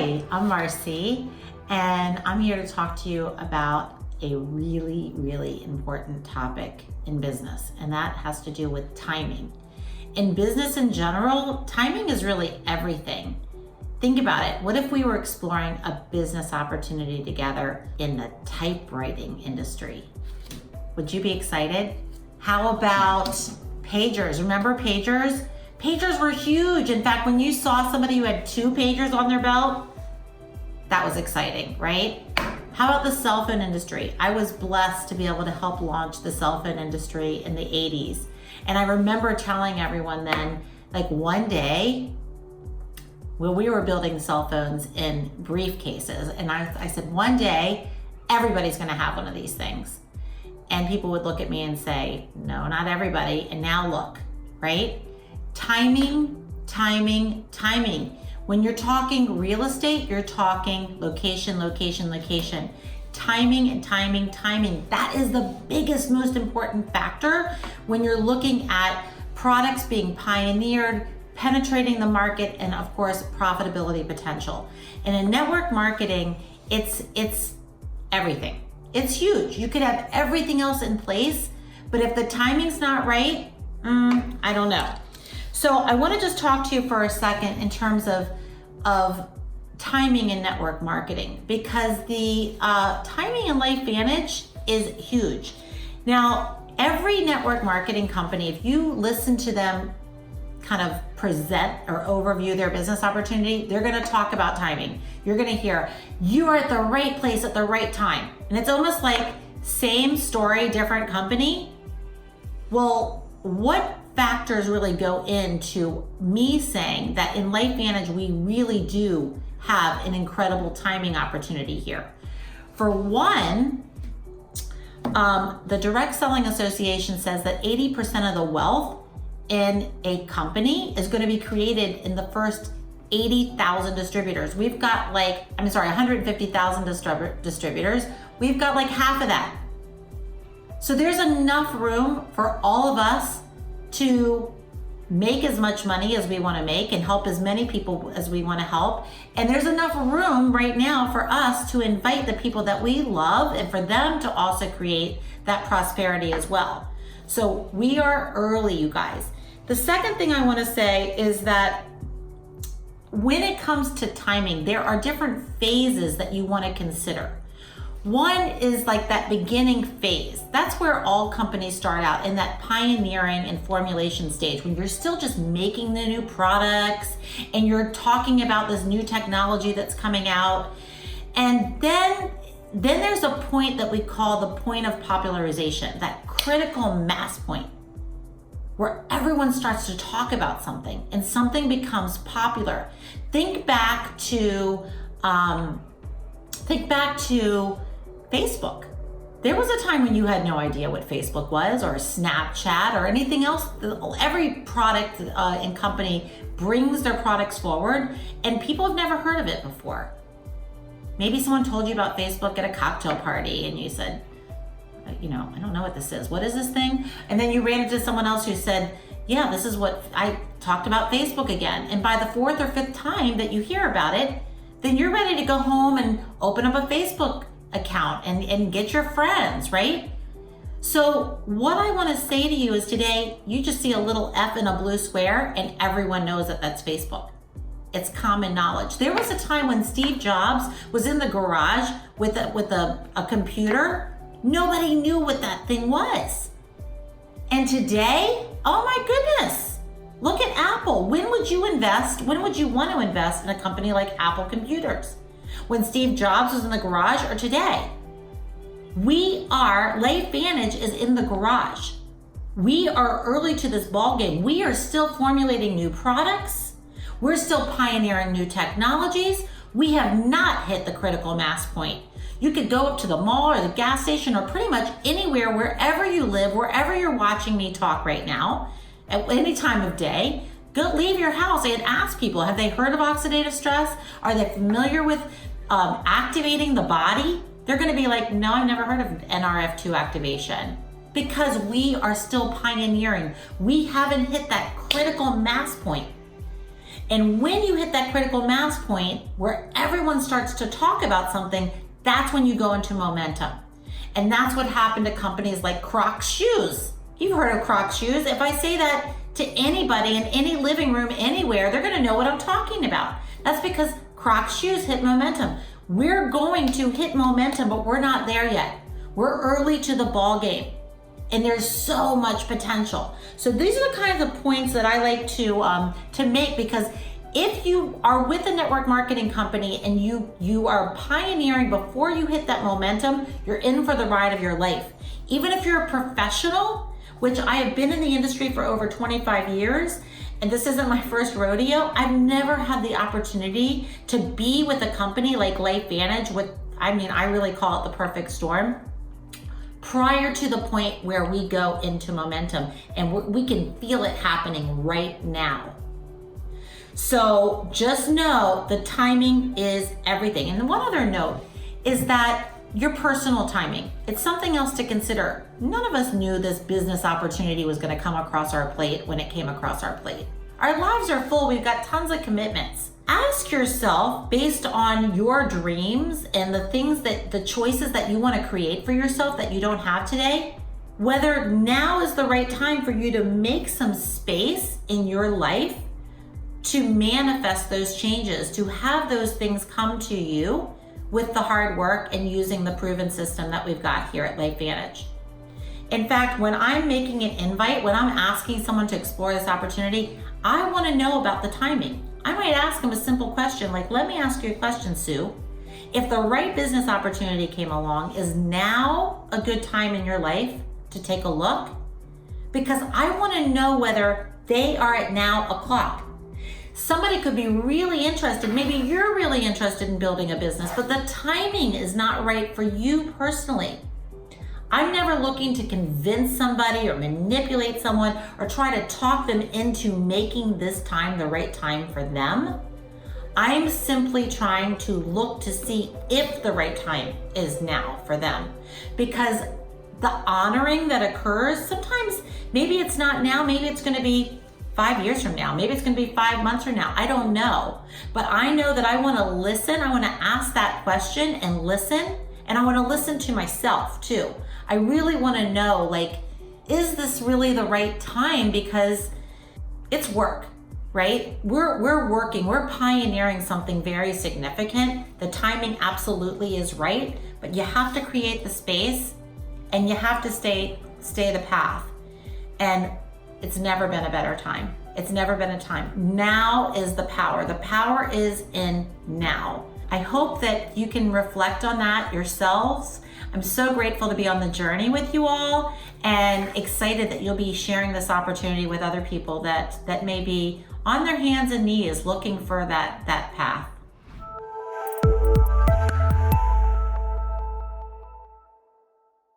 Hi, I'm Marcy, and I'm here to talk to you about a really, really important topic in business, and that has to do with timing. In business in general, timing is really everything. Think about it. What if we were exploring a business opportunity together in the typewriting industry? Would you be excited? How about pagers? Remember pagers? Pagers were huge. In fact, when you saw somebody who had 2 pagers on their belt, that was exciting, right? How about the cell phone industry? I was blessed to be able to help launch the cell phone industry in the 80s. And I remember telling everyone then, like one day, when we were building cell phones in briefcases, and I said, one day, everybody's gonna have one of these things. And people would look at me and say, no, not everybody. And now look, right? Timing, timing, timing. When you're talking real estate, you're talking location, location, location. Timing and timing, timing. That is the biggest, most important factor when you're looking at products being pioneered, penetrating the market, and of course, profitability potential. And in network marketing, it's everything. It's huge. You could have everything else in place, but if the timing's not right, I don't know. So I want to just talk to you for a second in terms of timing in network marketing, because the timing in LifeVantage is huge. Now, every network marketing company, if you listen to them kind of present or overview their business opportunity, they're going to talk about timing. You're going to hear, you are at the right place at the right time. And it's almost like same story, different company. Well, what factors really go into me saying that in LifeVantage, we really do have an incredible timing opportunity here? For one, the Direct Selling Association says that 80% of the wealth in a company is going to be created in the first 80,000 distributors. We've got 150,000 distributors. We've got like half of that. So there's enough room for all of us to make as much money as we want to make and help as many people as we want to help. And there's enough room right now for us to invite the people that we love and for them to also create that prosperity as well. So we are early, you guys. The second thing I want to say is that when it comes to timing, there are different phases that you want to consider. One is like that beginning phase. That's where all companies start out, in that pioneering and formulation stage, when you're still just making the new products and you're talking about this new technology that's coming out. And then there's a point that we call the point of popularization, that critical mass point, where everyone starts to talk about something and something becomes popular. Think back to Facebook. There was a time when you had no idea what Facebook was, or Snapchat, or anything else. Every product and company brings their products forward, and people have never heard of it before. Maybe someone told you about Facebook at a cocktail party, and you said, I don't know what this is. What is this thing? And then you ran into someone else who said, yeah, this is what I talked about Facebook again. And by the 4th or 5th time that you hear about it, then you're ready to go home and open up a Facebook account and get your friends, right? So what I want to say to you is today, you just see a little F in a blue square and everyone knows that that's Facebook. It's common knowledge. There was a time when Steve Jobs was in the garage with a computer. Nobody knew what that thing was. And today, oh my goodness, look at Apple. When would you want to invest in a company like Apple Computers? When Steve Jobs was in the garage, or today? LifeVantage is in the garage. We are early to this ball game. We are still formulating new products. We're still pioneering new technologies. We have not hit the critical mass point. You could go up to the mall or the gas station or pretty much anywhere, wherever you live, wherever you're watching me talk right now, at any time of day. Go leave your house and ask people, have they heard of oxidative stress? Are they familiar with activating the body? They're going to be like, no, I've never heard of NRF2 activation. Because we are still pioneering. We haven't hit that critical mass point. And when you hit that critical mass point where everyone starts to talk about something, that's when you go into momentum. And that's what happened to companies like Crocs shoes. You've heard of Crocs shoes. If I say that to anybody in any living room anywhere, they're gonna know what I'm talking about. That's because Crocs shoes hit momentum. We're going to hit momentum, but we're not there yet. We're early to the ball game, and there's so much potential. So these are the kinds of points that I like to make, because if you are with a network marketing company and you are pioneering before you hit that momentum, you're in for the ride of your life. Even if you're a professional, which I have been in the industry for over 25 years, and this isn't my first rodeo, I've never had the opportunity to be with a company like LifeVantage with, I really call it the perfect storm, prior to the point where we go into momentum, and we can feel it happening right now. So just know the timing is everything. And one other note is that your personal timing, it's something else to consider. None of us knew this business opportunity was going to come across our plate when it came across our plate. Our lives are full. We've got tons of commitments. Ask yourself, based on your dreams and the choices that you want to create for yourself that you don't have today, whether now is the right time for you to make some space in your life to manifest those changes, to have those things come to you with the hard work and using the proven system that we've got here at LifeVantage. In fact, when I'm making an invite, when I'm asking someone to explore this opportunity, I want to know about the timing. I might ask them a simple question like, let me ask you a question, Sue. If the right business opportunity came along, is now a good time in your life to take a look? Because I want to know whether they are at now o'clock. Somebody could be really interested, maybe you're really interested in building a business, but the timing is not right for you personally. I'm never looking to convince somebody or manipulate someone or try to talk them into making this time the right time for them. I'm simply trying to look to see if the right time is now for them. Because the honoring that occurs, sometimes maybe it's not now, maybe it's going to be 5 years from now, maybe it's going to be 5 months from now. I don't know. But I know that I want to listen. I want to ask that question and listen. And I want to listen to myself too. I really want to know, like, is this really the right time? Because it's work, right? We're working, we're pioneering something very significant. The timing absolutely is right, but you have to create the space and you have to stay the path. And it's never been a better time. It's never been a time. Now is the power. The power is in now. I hope that you can reflect on that yourselves. I'm so grateful to be on the journey with you all and excited that you'll be sharing this opportunity with other people that may be on their hands and knees looking for that path.